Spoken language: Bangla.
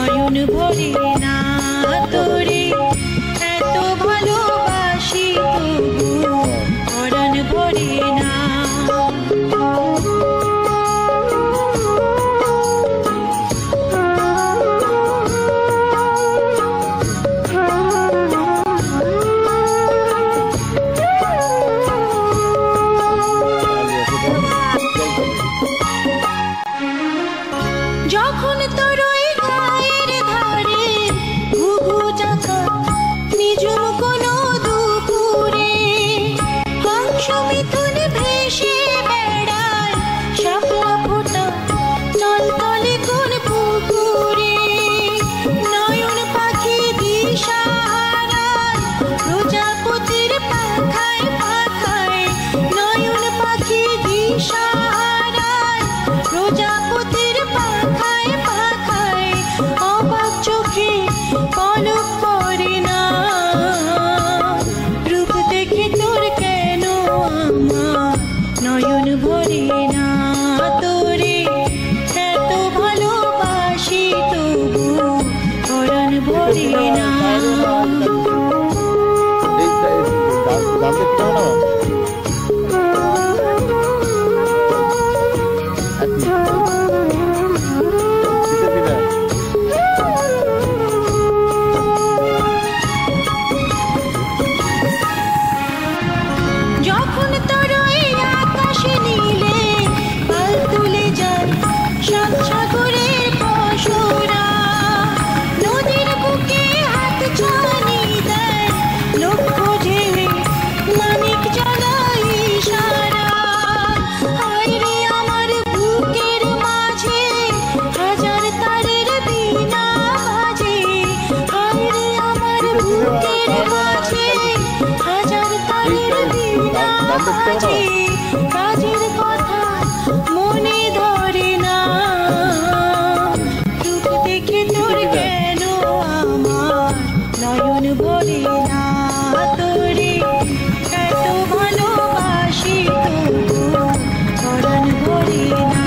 নয়ন ভরে না তোরে এত ভালোবাসি তবু পরাণ ভরে না। যখন তোর ওই গায়ের ধারে ঘুঘু চাকা নিজুম কোনো দুপুরে হংস মিথুন ভেসে বেড়ায় শাপলা ফোটা তলতলে কোন পুকুরে নয়ন পাখি দিশা হারায় প্রজাপতির পাখায় পাখায় নয়ন পাখি দিশা হারায় প্রজাপতির পাখায় পাখায় অবাক চোখে পলক পড়ে না রূপ দেখে তোর কেন আমার নয়ন ভরে না তোরে এত ভালোবাসি তবু পরাণ ভরে না। যখন তোর ওই আকাশ নীলে পাল তুলে যায় সাত সাগরের পশুরা নদীর বুকে হাত ছানি দেয় লক্ষ্য ঢেলে মানিক জ্বালায় ইশারা হায় রে আমার বুকের মাঝে হাজার তারের বীণা বাজে হায় রে আমার বুকের মাঝে হাজার তারের বীণা বাজে।